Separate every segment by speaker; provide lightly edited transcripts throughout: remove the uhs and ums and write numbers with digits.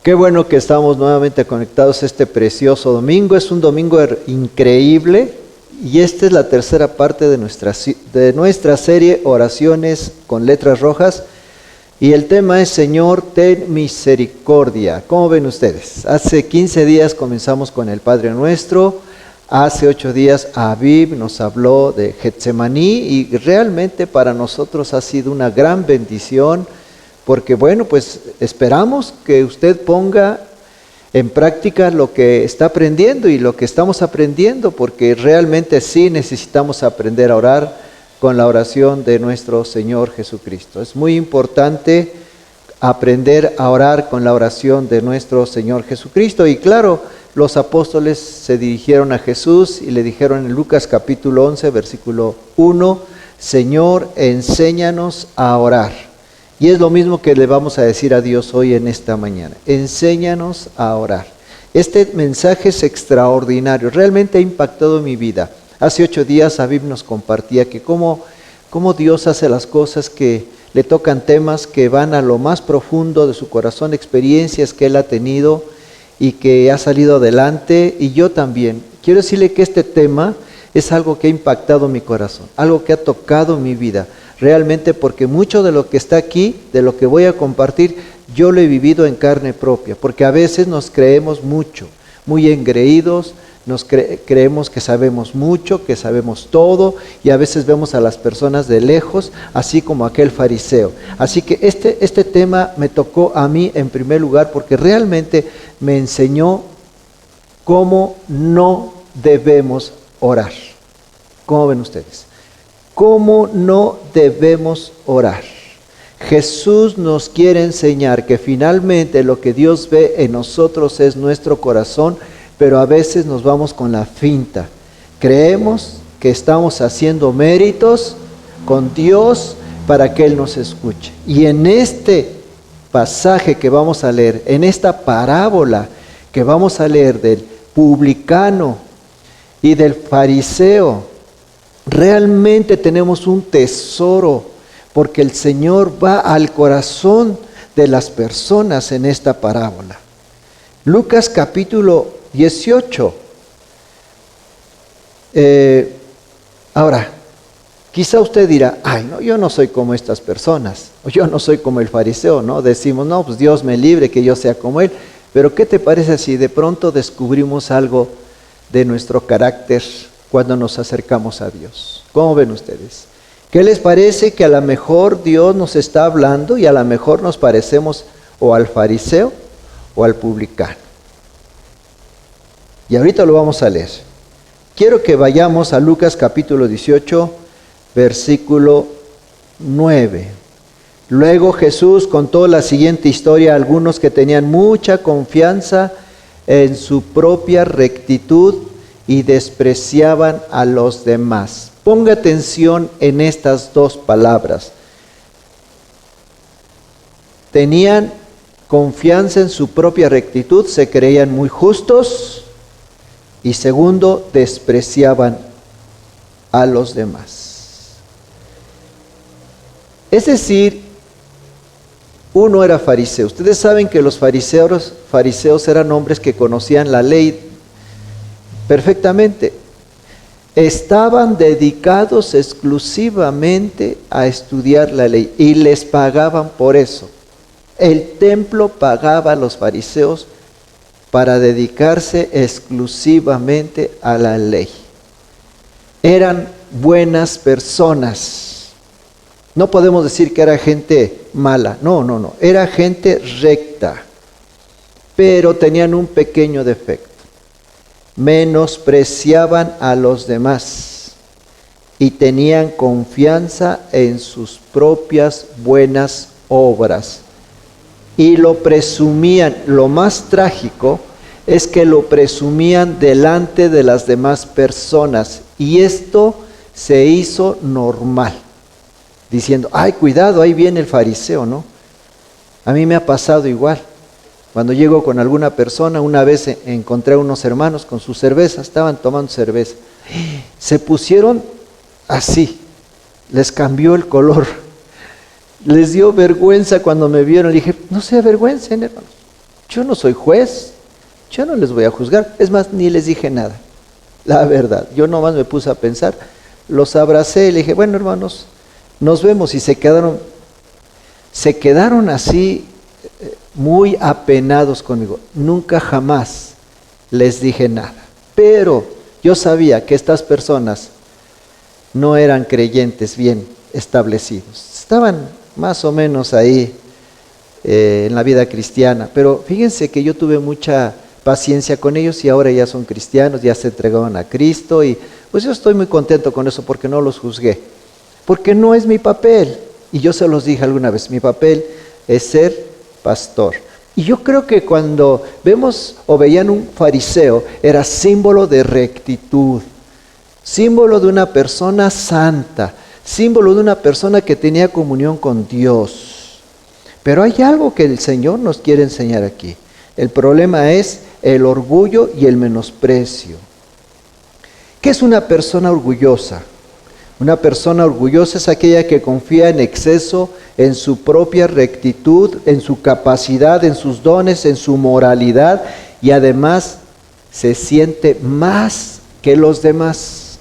Speaker 1: Qué bueno que estamos nuevamente conectados este precioso domingo. Es un domingo increíble y esta es la tercera parte de nuestra serie Oraciones con Letras Rojas. Y el tema es Señor, ten misericordia. ¿Cómo ven ustedes? Hace 15 días comenzamos con el Padre Nuestro. Hace 8 días Aviv nos habló de Getsemaní y realmente para nosotros ha sido una gran bendición. Porque bueno, pues esperamos que usted ponga en práctica lo que está aprendiendo y lo que estamos aprendiendo, porque realmente sí necesitamos aprender a orar con la oración de nuestro Señor Jesucristo. Es muy importante aprender a orar con la oración de nuestro Señor Jesucristo. Y claro, los apóstoles se dirigieron a Jesús y le dijeron en Lucas capítulo 11, versículo 1, Señor, enséñanos a orar. Y es lo mismo que le vamos a decir a Dios hoy en esta mañana. Enséñanos a orar. Este mensaje es extraordinario. Realmente ha impactado mi vida. Hace 8 días Aviv nos compartía que cómo Dios hace las cosas, que le tocan temas que van a lo más profundo de su corazón, experiencias que él ha tenido y que ha salido adelante. Y yo también. Quiero decirle que este tema es algo que ha impactado mi corazón, algo que ha tocado mi vida. Realmente porque mucho de lo que está aquí, de lo que voy a compartir, yo lo he vivido en carne propia, porque a veces nos creemos mucho, muy engreídos, creemos que sabemos mucho, que sabemos todo, y a veces vemos a las personas de lejos, así como aquel fariseo. Así que este tema me tocó a mí en primer lugar, porque realmente me enseñó cómo no debemos orar. ¿Cómo ven ustedes? ¿Cómo no debemos orar? Jesús nos quiere enseñar que finalmente lo que Dios ve en nosotros es nuestro corazón, pero a veces nos vamos con la finta. Creemos que estamos haciendo méritos con Dios para que Él nos escuche. Y en este pasaje que vamos a leer, en esta parábola que vamos a leer del publicano y del fariseo, realmente tenemos un tesoro, porque el Señor va al corazón de las personas en esta parábola. Lucas capítulo 18. Ahora, quizá usted dirá, ay, no, yo no soy como estas personas, o yo no soy como el fariseo, ¿no? Decimos, no, pues Dios me libre que yo sea como él. Pero ¿qué te parece si de pronto descubrimos algo de nuestro carácter cuando nos acercamos a Dios? ¿Cómo ven ustedes? ¿Qué les parece que a lo mejor Dios nos está hablando y a lo mejor nos parecemos o al fariseo o al publicano? Y ahorita lo vamos a leer. Quiero que vayamos a Lucas capítulo 18, versículo 9. Luego Jesús contó la siguiente historia a algunos que tenían mucha confianza en su propia rectitud y despreciaban a los demás. Ponga atención en estas dos palabras. Tenían confianza en su propia rectitud, se creían muy justos, y segundo, despreciaban a los demás. Es decir, uno era fariseo. Ustedes saben que los fariseos eran hombres que conocían la ley perfectamente. Estaban dedicados exclusivamente a estudiar la ley y les pagaban por eso. El templo pagaba a los fariseos para dedicarse exclusivamente a la ley. Eran buenas personas. No podemos decir que era gente mala, no, era gente recta, pero tenían un pequeño defecto. Menospreciaban a los demás y tenían confianza en sus propias buenas obras y lo presumían. Lo más trágico es que lo presumían delante de las demás personas, y esto se hizo normal, diciendo, ay, cuidado, ahí viene el fariseo, ¿no? A mí me ha pasado igual. Cuando llego con alguna persona, una vez encontré a unos hermanos con su cerveza, estaban tomando cerveza. Se pusieron así, les cambió el color. Les dio vergüenza cuando me vieron. Le dije, no se avergüencen, hermanos. Yo no soy juez, yo no les voy a juzgar. Es más, ni les dije nada. La verdad, yo nomás me puse a pensar, los abracé y le dije, bueno, hermanos, nos vemos. Y se quedaron así muy apenados conmigo. Nunca jamás les dije nada. Pero yo sabía que estas personas no eran creyentes bien establecidos. Estaban más o menos ahí en la vida cristiana. Pero fíjense que yo tuve mucha paciencia con ellos y ahora ya son cristianos, ya se entregaron a Cristo. Y pues yo estoy muy contento con eso porque no los juzgué. Porque no es mi papel. Y yo se los dije alguna vez, mi papel es ser pastor. Y yo creo que cuando vemos o veían un fariseo, era símbolo de rectitud, símbolo de una persona santa, símbolo de una persona que tenía comunión con Dios. Pero hay algo que el Señor nos quiere enseñar aquí. El problema es el orgullo y el menosprecio. ¿Qué es una persona orgullosa? Una persona orgullosa es aquella que confía en exceso en su propia rectitud, en su capacidad, en sus dones, en su moralidad y además se siente más que los demás.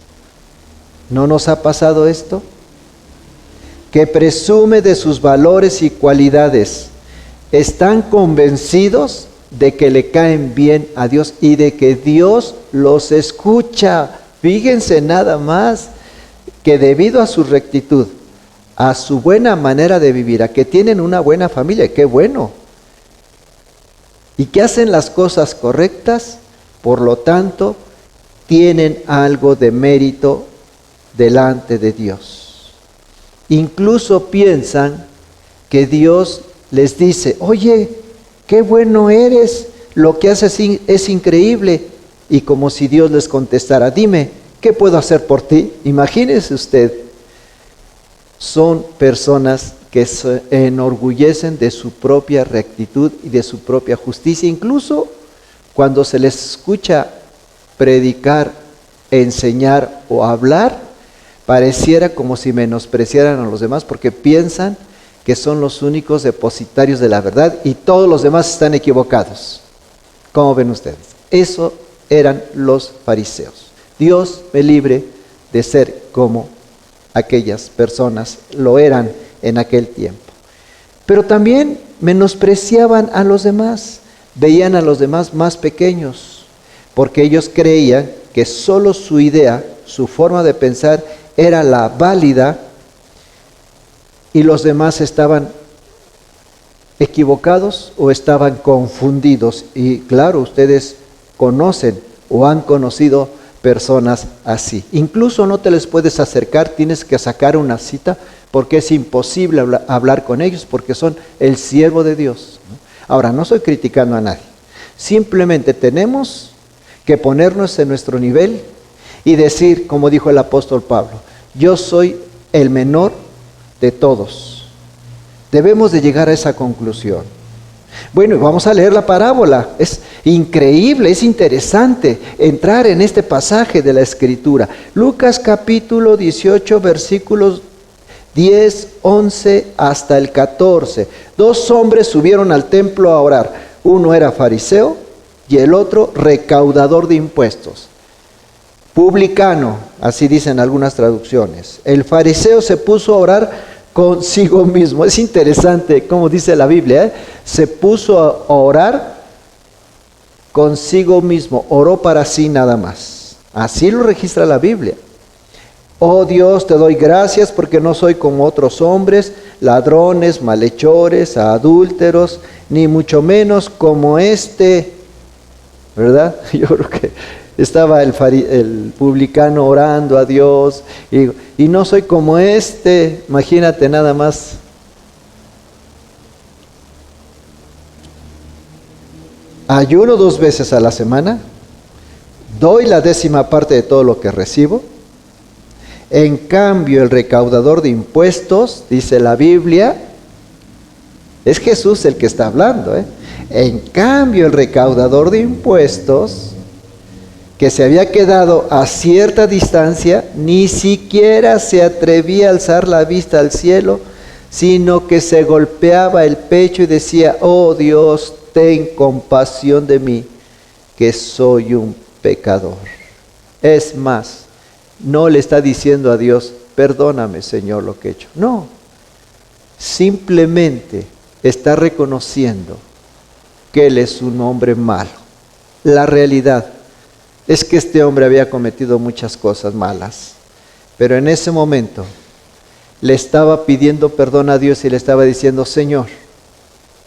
Speaker 1: ¿No nos ha pasado esto? Que presume de sus valores y cualidades. Están convencidos de que le caen bien a Dios y de que Dios los escucha. Fíjense nada más, que debido a su rectitud, a su buena manera de vivir, a que tienen una buena familia, qué bueno, y que hacen las cosas correctas, por lo tanto, tienen algo de mérito delante de Dios. Incluso piensan que Dios les dice, oye, qué bueno eres, lo que haces es increíble, y como si Dios les contestara, dime, ¿qué puedo hacer por ti? Imagínese usted, son personas que se enorgullecen de su propia rectitud y de su propia justicia. Incluso cuando se les escucha predicar, enseñar o hablar, pareciera como si menospreciaran a los demás porque piensan que son los únicos depositarios de la verdad y todos los demás están equivocados. ¿Cómo ven ustedes? Eso eran los fariseos. Dios me libre de ser como aquellas personas lo eran en aquel tiempo. Pero también menospreciaban a los demás, veían a los demás más pequeños, porque ellos creían que solo su idea, su forma de pensar era la válida y los demás estaban equivocados o estaban confundidos. Y claro, ustedes conocen o han conocido personas así. Incluso no te les puedes acercar, tienes que sacar una cita porque es imposible hablar con ellos porque son el siervo de Dios. Ahora, no estoy criticando a nadie. Simplemente tenemos que ponernos en nuestro nivel y decir, como dijo el apóstol Pablo, yo soy el menor de todos. Debemos de llegar a esa conclusión. Bueno, vamos a leer la parábola. Es increíble, es interesante entrar en este pasaje de la Escritura. Lucas capítulo 18, versículos 10, 11 hasta el 14. Dos hombres subieron al templo a orar. Uno era fariseo y el otro recaudador de impuestos. Publicano, así dicen algunas traducciones. El fariseo se puso a orar consigo mismo. Es interesante como dice la Biblia, ¿eh? Se puso a orar consigo mismo, oró para sí nada más. Así lo registra la Biblia. Oh Dios, te doy gracias porque no soy como otros hombres, ladrones, malhechores, adúlteros, ni mucho menos como este, ¿verdad? Yo creo que estaba el publicano orando a Dios y no soy como este, imagínate nada más. Ayuno 2 veces a la semana, doy la 10ª parte de todo lo que recibo. En cambio, el recaudador de impuestos, dice la Biblia, es Jesús el que está hablando, ¿eh? En cambio, el recaudador de impuestos, que se había quedado a cierta distancia, ni siquiera se atrevía a alzar la vista al cielo, sino que se golpeaba el pecho y decía, oh Dios, ten compasión de mí, que soy un pecador. Es más, no le está diciendo a Dios, perdóname, Señor, lo que he hecho. No, simplemente está reconociendo que él es un hombre malo. La realidad es que este hombre había cometido muchas cosas malas, pero en ese momento le estaba pidiendo perdón a Dios y le estaba diciendo, Señor,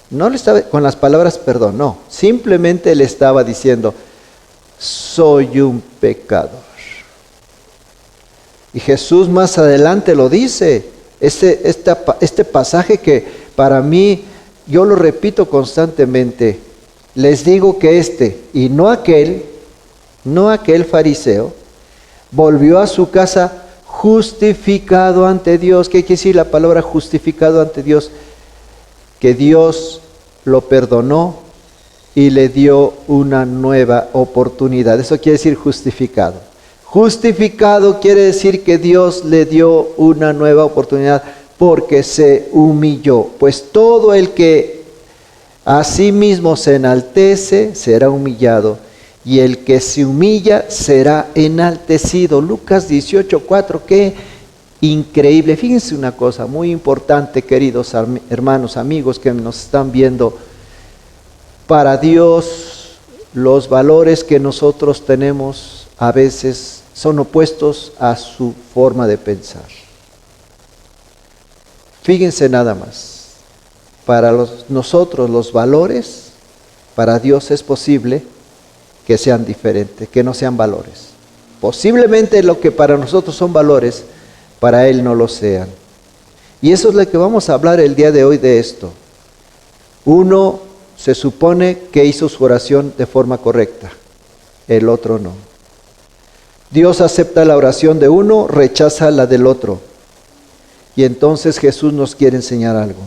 Speaker 1: no le estaba con las palabras perdón, no, simplemente le estaba diciendo, soy un pecador. Y Jesús más adelante lo dice, este pasaje que para mí, yo lo repito constantemente, les digo que y no aquel fariseo, volvió a su casa justificado ante Dios. ¿Qué quiere decir la palabra justificado ante Dios? Que Dios lo perdonó y le dio una nueva oportunidad. Eso quiere decir justificado. Justificado quiere decir que Dios le dio una nueva oportunidad porque se humilló. Pues todo el que a sí mismo se enaltece será humillado, y el que se humilla será enaltecido. Lucas 18:4, qué increíble. Fíjense una cosa muy importante, queridos hermanos, amigos que nos están viendo. Para Dios, los valores que nosotros tenemos a veces son opuestos a su forma de pensar. Fíjense nada más. Para nosotros los valores, para Dios es posible que sean diferentes, que no sean valores. Posiblemente lo que para nosotros son valores, para Él no lo sean. Y eso es lo que vamos a hablar el día de hoy de esto. Uno se supone que hizo su oración de forma correcta, el otro no. Dios acepta la oración de uno, rechaza la del otro. Y entonces Jesús nos quiere enseñar algo.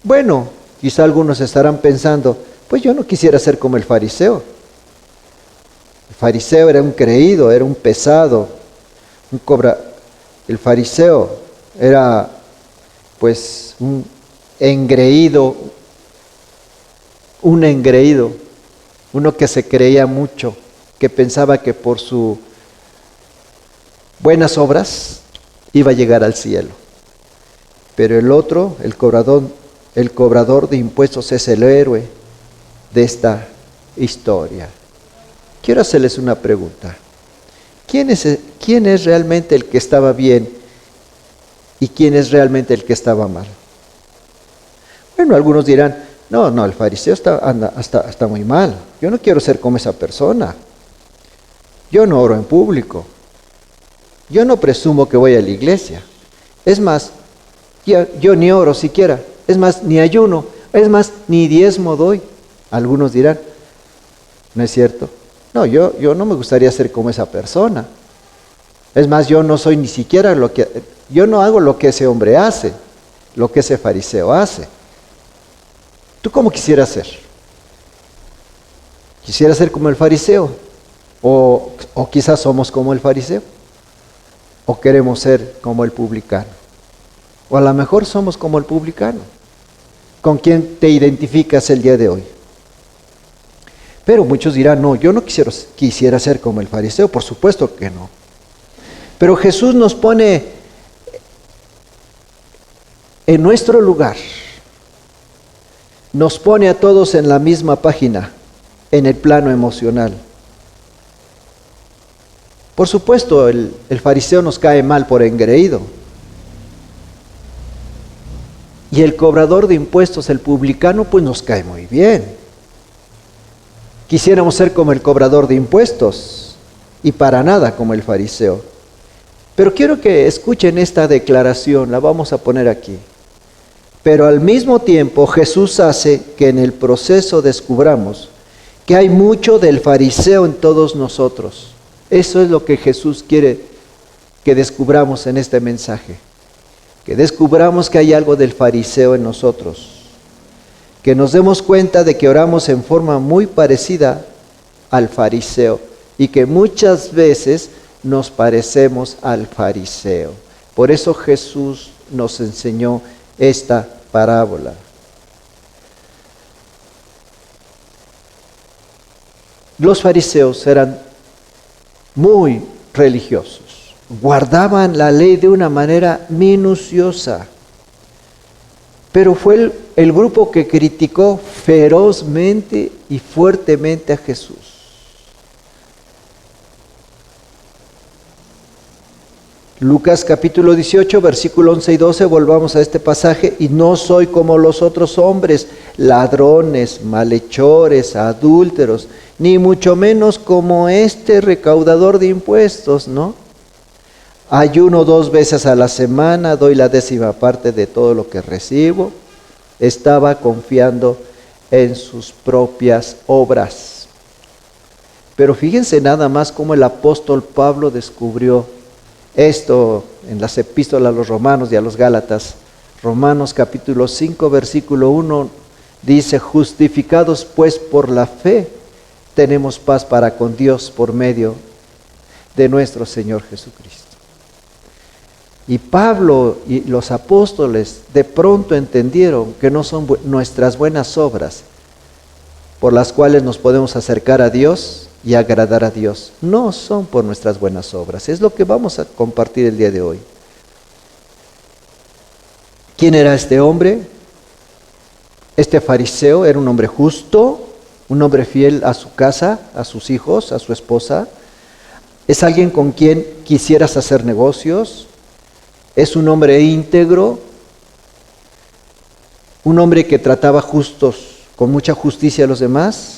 Speaker 1: Bueno, quizá algunos estarán pensando, pues yo no quisiera ser como el fariseo. El fariseo era un creído, era un pesado, el fariseo era pues un engreído, uno que se creía mucho, que pensaba que por sus buenas obras iba a llegar al cielo. Pero el otro, el cobrador de impuestos, es el héroe de esta historia. Quiero hacerles una pregunta. ¿Quién es realmente el que estaba bien y quién es realmente el que estaba mal? Bueno, algunos dirán, no, el fariseo está muy mal. Yo no quiero ser como esa persona. Yo no oro en público. Yo no presumo que voy a la iglesia. Es más, yo ni oro siquiera. Es más, ni ayuno. Es más, ni diezmo doy. Algunos dirán, ¿no es cierto? No, yo no me gustaría ser como esa persona. Es más, yo no soy ni siquiera yo no hago lo que ese hombre hace, lo que ese fariseo hace. ¿Tú cómo quisieras ser? ¿Quisieras ser como el fariseo? ¿O quizás somos como el fariseo? ¿O queremos ser como el publicano? O a lo mejor somos como el publicano. ¿Con quién te identificas el día de hoy? Pero muchos dirán, no, yo no quisiera ser como el fariseo, por supuesto que no. Pero Jesús nos pone en nuestro lugar, nos pone a todos en la misma página, en el plano emocional. Por supuesto, el fariseo nos cae mal por engreído. Y el cobrador de impuestos, el publicano, pues nos cae muy bien. Quisiéramos ser como el cobrador de impuestos y para nada como el fariseo. Pero quiero que escuchen esta declaración, la vamos a poner aquí. Pero al mismo tiempo Jesús hace que en el proceso descubramos que hay mucho del fariseo en todos nosotros. Eso es lo que Jesús quiere que descubramos en este mensaje. Que descubramos que hay algo del fariseo en nosotros. Que nos demos cuenta de que oramos en forma muy parecida al fariseo y que muchas veces nos parecemos al fariseo. Por eso Jesús nos enseñó esta parábola. Los fariseos eran muy religiosos, guardaban la ley de una manera minuciosa, pero fue el grupo que criticó ferozmente y fuertemente a Jesús. Lucas capítulo 18, versículo 11 y 12, volvamos a este pasaje. Y no soy como los otros hombres, ladrones, malhechores, adúlteros, ni mucho menos como este recaudador de impuestos, ¿no? Ayuno 2 veces a la semana, doy la 10ª parte de todo lo que recibo. Estaba confiando en sus propias obras. Pero fíjense nada más cómo el apóstol Pablo descubrió esto en las epístolas a los Romanos y a los Gálatas. Romanos capítulo 5, versículo 1 dice: justificados pues por la fe, tenemos paz para con Dios por medio de nuestro Señor Jesucristo. Y Pablo y los apóstoles de pronto entendieron que no son nuestras buenas obras por las cuales nos podemos acercar a Dios y agradar a Dios. No son por nuestras buenas obras. Es lo que vamos a compartir el día de hoy. ¿Quién era este hombre? Este fariseo era un hombre justo, un hombre fiel a su casa, a sus hijos, a su esposa. Es alguien con quien quisieras hacer negocios. Es un hombre íntegro, un hombre que trataba justos, con mucha justicia a los demás.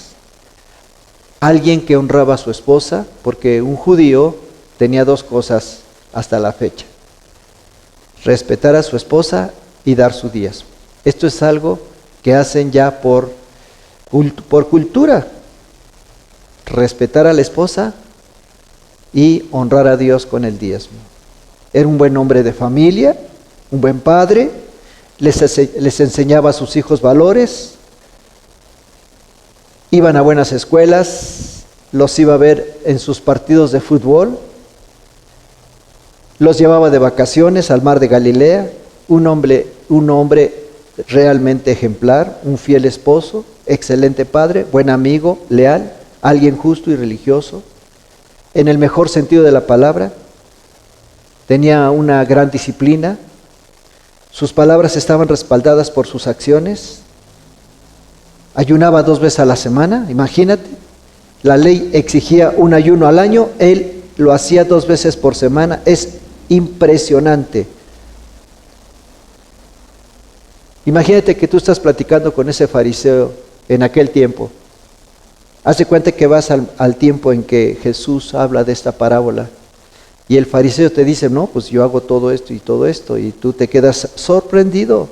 Speaker 1: Alguien que honraba a su esposa, porque un judío tenía 2 cosas hasta la fecha: respetar a su esposa y dar su diezmo. Esto es algo que hacen ya por cultura: respetar a la esposa y honrar a Dios con el diezmo. Era un buen hombre de familia, un buen padre, les enseñaba a sus hijos valores. Iban a buenas escuelas, los iba a ver en sus partidos de fútbol, los llevaba de vacaciones al mar de Galilea. Un hombre realmente ejemplar, un fiel esposo, excelente padre, buen amigo, leal, alguien justo y religioso, en el mejor sentido de la palabra. Tenía una gran disciplina, sus palabras estaban respaldadas por sus acciones. Ayunaba 2 veces a la semana, imagínate. La ley exigía un ayuno al año, él lo hacía 2 veces por semana. Es impresionante. Imagínate que tú estás platicando con ese fariseo en aquel tiempo. Haz de cuenta que vas al tiempo en que Jesús habla de esta parábola. Y el fariseo te dice: no, pues yo hago todo esto, y tú te quedas sorprendido.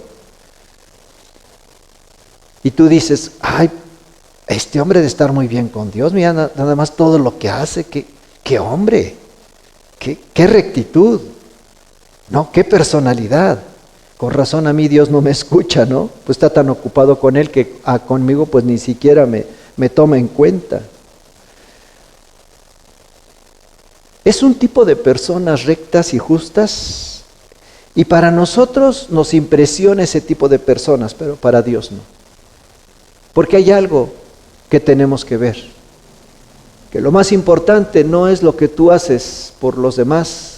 Speaker 1: Y tú dices: ay, este hombre debe estar muy bien con Dios, mira nada más todo lo que hace, qué hombre, qué rectitud, ¿no? Qué personalidad. Con razón a mí Dios no me escucha, ¿no? Pues está tan ocupado con él que conmigo pues ni siquiera me toma en cuenta. Es un tipo de personas rectas y justas, y para nosotros nos impresiona ese tipo de personas, pero para Dios no. Porque hay algo que tenemos que ver, que lo más importante no es lo que tú haces por los demás,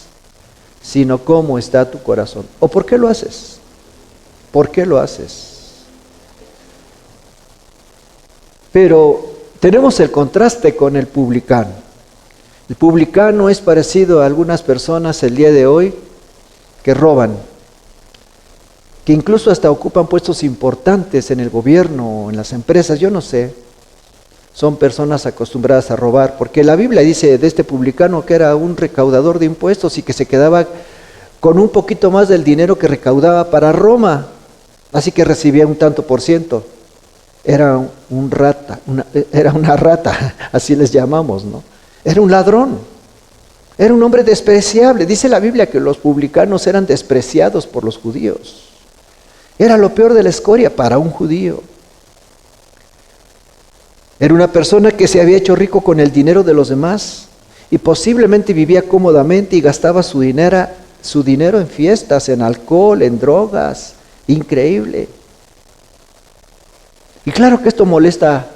Speaker 1: sino cómo está tu corazón. ¿O por qué lo haces? ¿Por qué lo haces? Pero tenemos el contraste con el publicano. El publicano es parecido a algunas personas el día de hoy que roban, que incluso hasta ocupan puestos importantes en el gobierno o en las empresas, yo no sé. Son personas acostumbradas a robar, porque la Biblia dice de este publicano que era un recaudador de impuestos y que se quedaba con un poquito más del dinero que recaudaba para Roma, así que recibía un tanto por ciento. Era era una rata, así les llamamos, ¿no? Era un ladrón, era un hombre despreciable. Dice la Biblia que los publicanos eran despreciados por los judíos. Era lo peor de la escoria para un judío. Era una persona que se había hecho rico con el dinero de los demás y posiblemente vivía cómodamente y gastaba su dinero en fiestas, en alcohol, en drogas. Increíble. Y claro que esto molesta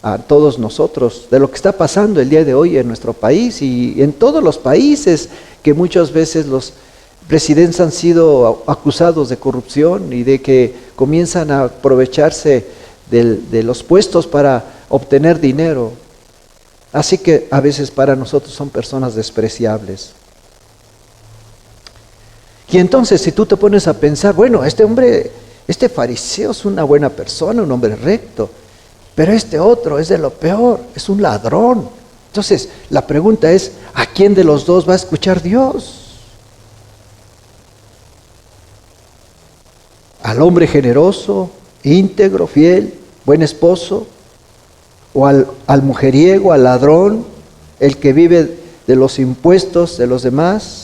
Speaker 1: a todos nosotros de lo que está pasando el día de hoy en nuestro país y en todos los países, que muchas veces los presidentes han sido acusados de corrupción y de que comienzan a aprovecharse de los puestos para obtener dinero. Así que a veces para nosotros son personas despreciables. Y entonces si tú te pones a pensar, bueno, este hombre, este fariseo es una buena persona, un hombre recto, pero este otro es de lo peor, es un ladrón. Entonces la pregunta es, ¿a quién de los dos va a escuchar Dios? ¿Al hombre generoso, íntegro, fiel, buen esposo? ¿O al mujeriego, al ladrón, el que vive de los impuestos de los demás?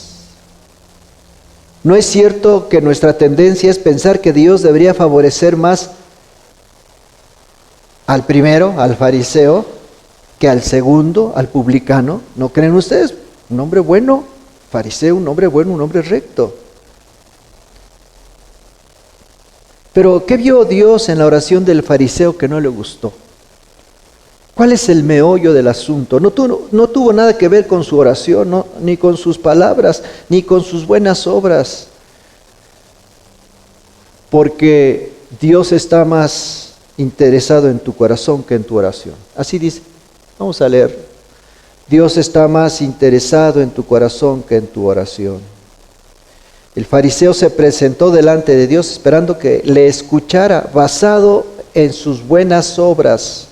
Speaker 1: ¿No es cierto que nuestra tendencia es pensar que Dios debería favorecer más al primero, al fariseo, que al segundo, al publicano? ¿No creen ustedes? Un hombre bueno, fariseo, un hombre bueno, un hombre recto. Pero ¿qué vio Dios en la oración del fariseo que no le gustó? ¿Cuál es el meollo del asunto? No tuvo nada que ver con su oración, ni con sus palabras, ni con sus buenas obras. Porque Dios está más interesado en tu corazón que en tu oración. Así dice. Vamos a leer. Dios está más interesado en tu corazón que en tu oración. El fariseo se presentó delante de Dios esperando que le escuchara basado en sus buenas obras.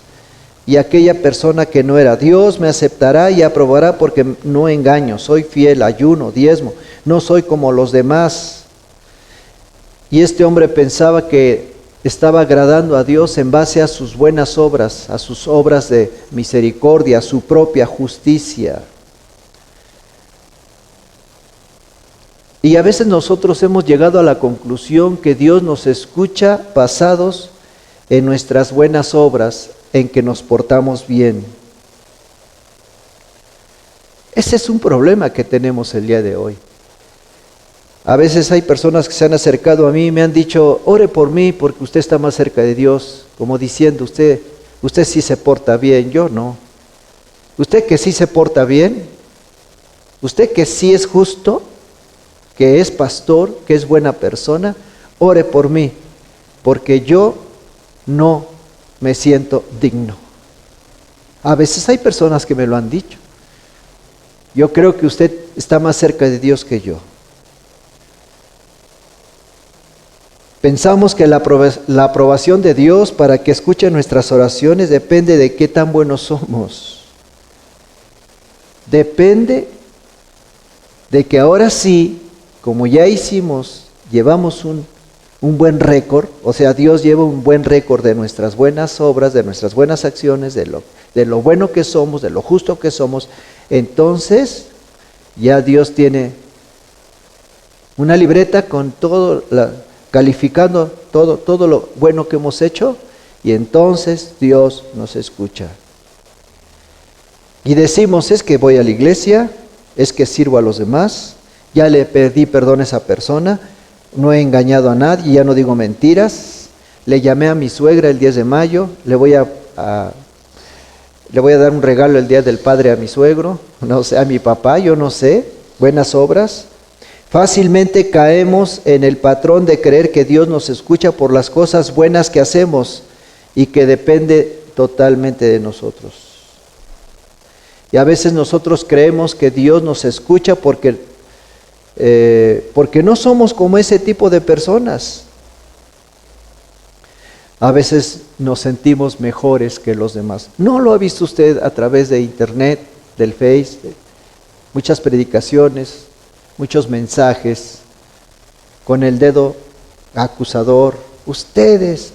Speaker 1: Y aquella persona que no era, Dios me aceptará y aprobará porque no engaño, soy fiel, ayuno, diezmo, no soy como los demás. Y este hombre pensaba que estaba agradando a Dios en base a sus buenas obras, a sus obras de misericordia, a su propia justicia. Y a veces nosotros hemos llegado a la conclusión que Dios nos escucha basados en nuestras buenas obras, en que nos portamos bien. Ese es un problema que tenemos el día de hoy. A veces hay personas que se han acercado a mí y me han dicho, ore por mí porque usted está más cerca de Dios, como diciendo, usted sí se porta bien, yo no. Usted que sí se porta bien, usted que sí es justo, que es pastor, que es buena persona, ore por mí, porque yo no me siento digno. A veces hay personas que me lo han dicho. Yo creo que usted está más cerca de Dios que yo. Pensamos que la aprobación de Dios para que escuche nuestras oraciones depende de qué tan buenos somos. Depende de que ahora sí, como ya hicimos, llevamos un buen récord, o sea, Dios lleva un buen récord de nuestras buenas obras, de nuestras buenas acciones, de lo bueno que somos, de lo justo que somos. Entonces, ya Dios tiene una libreta con todo, calificando todo lo bueno que hemos hecho, y entonces Dios nos escucha. Y decimos, es que voy a la iglesia, es que sirvo a los demás, ya le pedí perdón a esa persona, no he engañado a nadie, ya no digo mentiras, le llamé a mi suegra el 10 de mayo, le voy a dar un regalo el día del padre a mi suegro, no sé, a mi papá, yo no sé, buenas obras. Fácilmente caemos en el patrón de creer que Dios nos escucha por las cosas buenas que hacemos y que depende totalmente de nosotros. Y a veces nosotros creemos que Dios nos escucha porque no somos como ese tipo de personas. A veces nos sentimos mejores que los demás. ¿No lo ha visto usted a través de internet, del Face, de muchas predicaciones, muchos mensajes, con el dedo acusador? Ustedes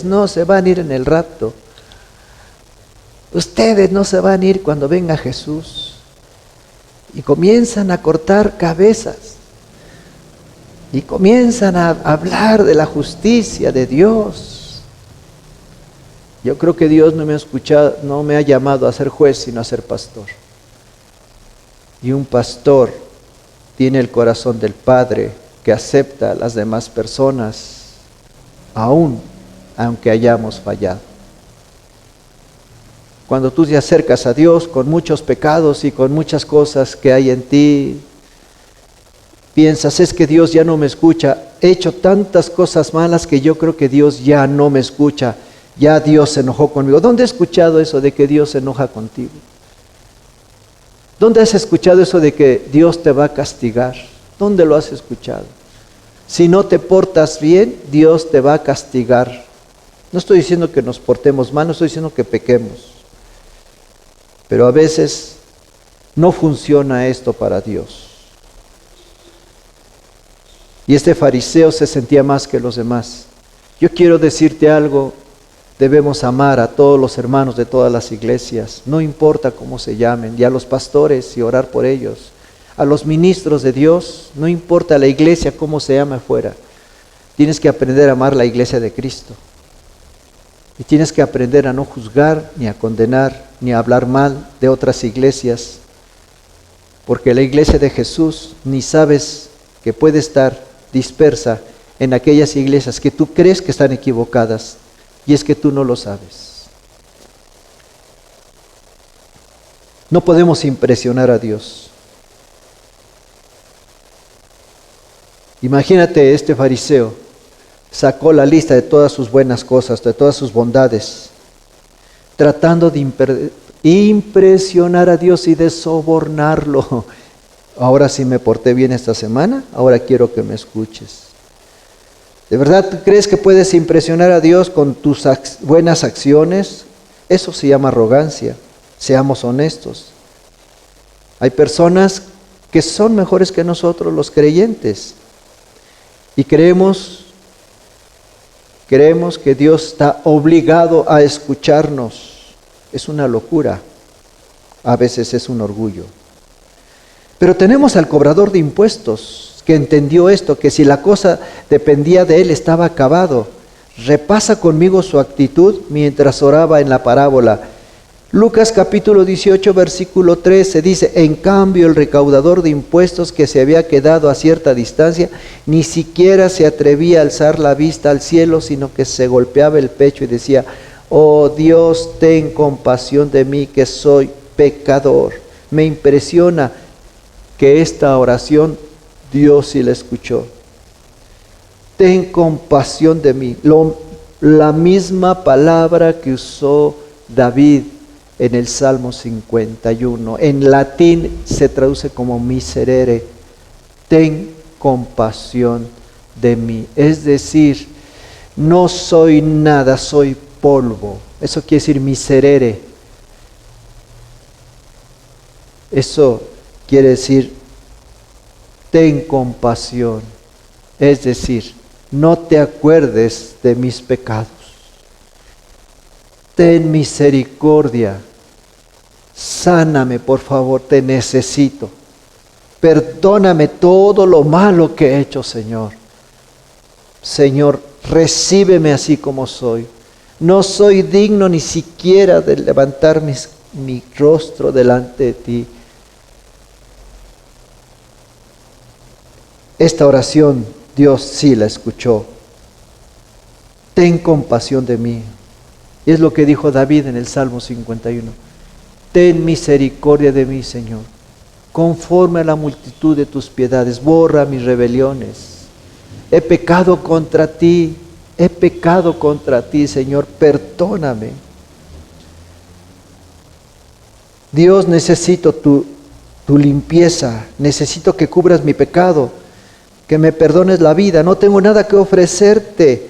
Speaker 1: no se van a ir en el rapto. Ustedes no se van a ir cuando venga Jesús. Y comienzan a cortar cabezas. Y comienzan a hablar de la justicia de Dios. Yo creo que Dios no me ha llamado a ser juez, sino a ser pastor. Y un pastor tiene el corazón del Padre que acepta a las demás personas, aunque hayamos fallado. Cuando tú te acercas a Dios con muchos pecados y con muchas cosas que hay en ti, piensas, es que Dios ya no me escucha. He hecho tantas cosas malas que yo creo que Dios ya no me escucha. Ya Dios se enojó conmigo. ¿Dónde has escuchado eso de que Dios se enoja contigo? ¿Dónde has escuchado eso de que Dios te va a castigar? ¿Dónde lo has escuchado? Si no te portas bien, Dios te va a castigar. No estoy diciendo que nos portemos mal, no estoy diciendo que pequemos. Pero a veces no funciona esto para Dios. Y este fariseo se sentía más que los demás. Yo quiero decirte algo, debemos amar a todos los hermanos de todas las iglesias, no importa cómo se llamen, y a los pastores y orar por ellos. A los ministros de Dios, no importa la iglesia cómo se llame afuera. Tienes que aprender a amar la iglesia de Cristo. Y tienes que aprender a no juzgar, ni a condenar, ni a hablar mal de otras iglesias. Porque la iglesia de Jesús ni sabes que puede estar dispersa en aquellas iglesias que tú crees que están equivocadas. Y es que tú no lo sabes. No podemos impresionar a Dios. Imagínate este fariseo. Sacó la lista de todas sus buenas cosas, de todas sus bondades, tratando de impresionar a Dios y de sobornarlo. Ahora sí me porté bien esta semana, ahora quiero que me escuches. ¿De verdad tú crees que puedes impresionar a Dios con tus buenas acciones? Eso se llama arrogancia. Seamos honestos. Hay personas que son mejores que nosotros, los creyentes, y creemos que Dios está obligado a escucharnos. Es una locura. A veces es un orgullo. Pero tenemos al cobrador de impuestos que entendió esto, que si la cosa dependía de él estaba acabado. Repasa conmigo su actitud mientras oraba en la parábola. Lucas capítulo 18 versículo 13 dice, en cambio el recaudador de impuestos que se había quedado a cierta distancia, ni siquiera se atrevía a alzar la vista al cielo, sino que se golpeaba el pecho y decía, oh Dios, ten compasión de mí que soy pecador. Me impresiona que esta oración Dios sí la escuchó. Ten compasión de mí. La misma palabra que usó David en el Salmo 51. En latín se traduce como miserere. Ten compasión de mí. Es decir, no soy nada, soy polvo. Eso quiere decir miserere. Eso quiere decir ten compasión. Es decir, no te acuerdes de mis pecados. Ten misericordia. Sáname, por favor, te necesito. Perdóname todo lo malo que he hecho, Señor. Señor, recíbeme así como soy. No soy digno ni siquiera de levantar mi rostro delante de ti. Esta oración Dios sí la escuchó. Ten compasión de mí. Y es lo que dijo David en el Salmo 51. Ten misericordia de mí, Señor. Conforme a la multitud de tus piedades, borra mis rebeliones. He pecado contra ti, Señor, perdóname. Dios, necesito tu limpieza, necesito que cubras mi pecado, que me perdones la vida. No tengo nada que ofrecerte,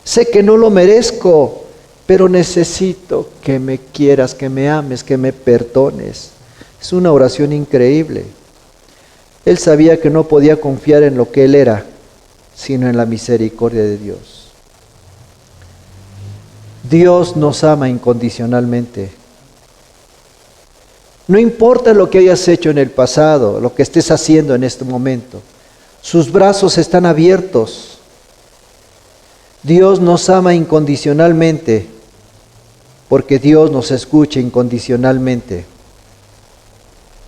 Speaker 1: sé que no lo merezco, pero necesito que me quieras, que me ames, que me perdones. Es una oración increíble. Él sabía que no podía confiar en lo que él era, sino en la misericordia de Dios. Dios nos ama incondicionalmente. No importa lo que hayas hecho en el pasado, lo que estés haciendo en este momento. Sus brazos están abiertos. Dios nos ama incondicionalmente, porque Dios nos escucha incondicionalmente.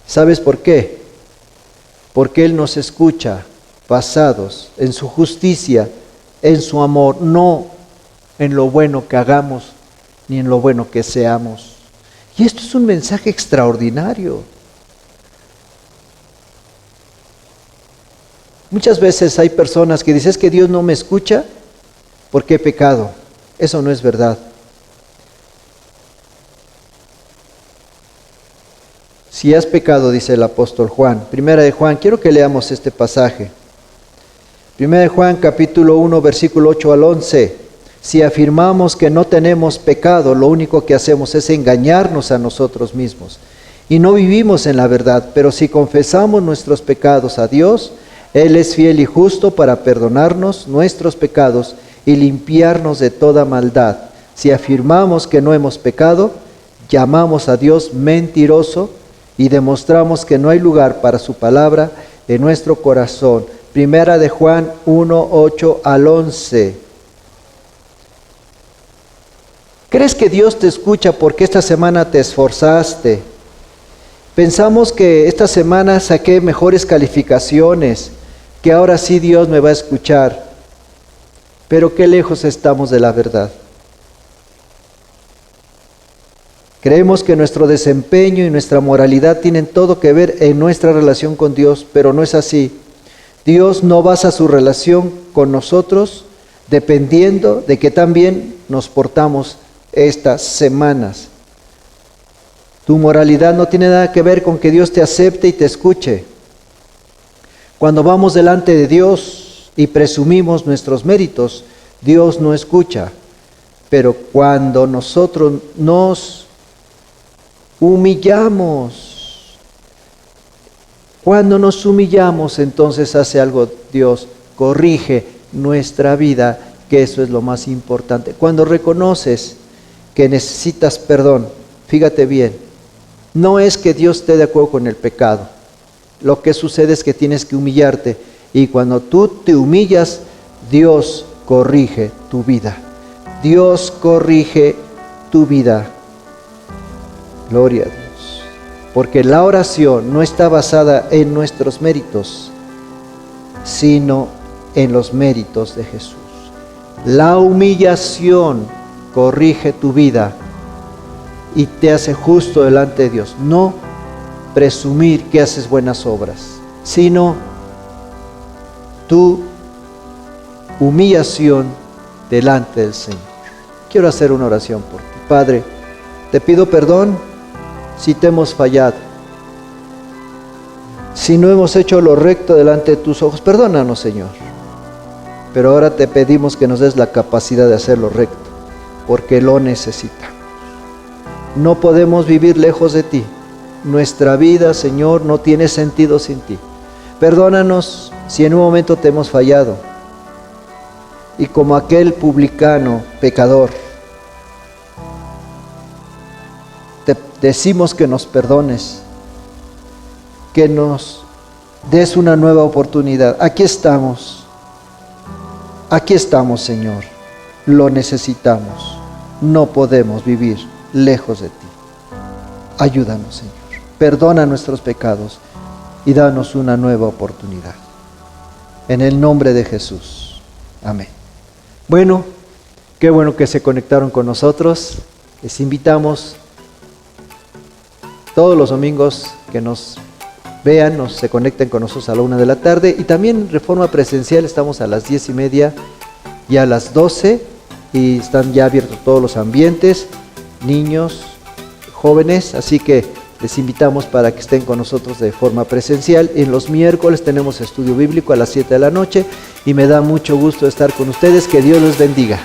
Speaker 1: ¿Sabes por qué? Porque Él nos escucha basados en su justicia, en su amor, no en lo bueno que hagamos, ni en lo bueno que seamos. Y esto es un mensaje extraordinario. Muchas veces hay personas que dicen, es que Dios no me escucha porque he pecado. Eso no es verdad. Si has pecado, dice el apóstol Juan. Primera de Juan, quiero que leamos este pasaje. Primera de Juan, capítulo 1, versículo 8 al 11. Si afirmamos que no tenemos pecado, lo único que hacemos es engañarnos a nosotros mismos. Y no vivimos en la verdad, pero si confesamos nuestros pecados a Dios, Él es fiel y justo para perdonarnos nuestros pecados y limpiarnos de toda maldad. Si afirmamos que no hemos pecado, llamamos a Dios mentiroso y demostramos que no hay lugar para su palabra en nuestro corazón. Primera de Juan 1, 8 al 11. ¿Crees que Dios te escucha porque esta semana te esforzaste? Pensamos que esta semana saqué mejores calificaciones, que ahora sí Dios me va a escuchar. Pero qué lejos estamos de la verdad. Creemos que nuestro desempeño y nuestra moralidad tienen todo que ver en nuestra relación con Dios, pero no es así. Dios no basa su relación con nosotros dependiendo de que tan bien nos portamos estas semanas. Tu moralidad no tiene nada que ver con que Dios te acepte y te escuche. Cuando vamos delante de Dios y presumimos nuestros méritos, Dios no escucha. Pero cuando nosotros nos humillamos, entonces hace algo Dios, corrige nuestra vida, que eso es lo más importante. Cuando reconoces que necesitas perdón, fíjate bien, no es que Dios esté de acuerdo con el pecado. Lo que sucede es que tienes que humillarte, y cuando tú te humillas, Dios corrige tu vida. Dios corrige tu vida. Gloria a Dios. Porque la oración no está basada en nuestros méritos, sino en los méritos de Jesús. La humillación corrige tu vida y te hace justo delante de Dios. No presumir que haces buenas obras, sino tu humillación delante del Señor. Quiero hacer una oración por ti. Padre, te pido perdón si te hemos fallado, si no hemos hecho lo recto delante de tus ojos. Perdónanos, Señor. Pero ahora te pedimos que nos des la capacidad de hacer lo recto, porque lo necesitamos. No podemos vivir lejos de ti. Nuestra vida, Señor, no tiene sentido sin ti. Perdónanos si en un momento te hemos fallado. Y como aquel publicano pecador, te decimos que nos perdones, que nos des una nueva oportunidad. Aquí estamos, Señor. Lo necesitamos. No podemos vivir lejos de ti. Ayúdanos, Señor. Perdona nuestros pecados y danos una nueva oportunidad. En el nombre de Jesús. Amén. Bueno, qué bueno que se conectaron con nosotros. Les invitamos todos los domingos que nos vean, se conecten con nosotros a la 1 de la tarde. Y también en Reforma Presencial estamos a las 10:30 y a las 12. Y están ya abiertos todos los ambientes, niños, jóvenes. Así que les invitamos para que estén con nosotros de forma presencial. En los miércoles tenemos estudio bíblico a las 7 de la noche y me da mucho gusto estar con ustedes. Que Dios los bendiga.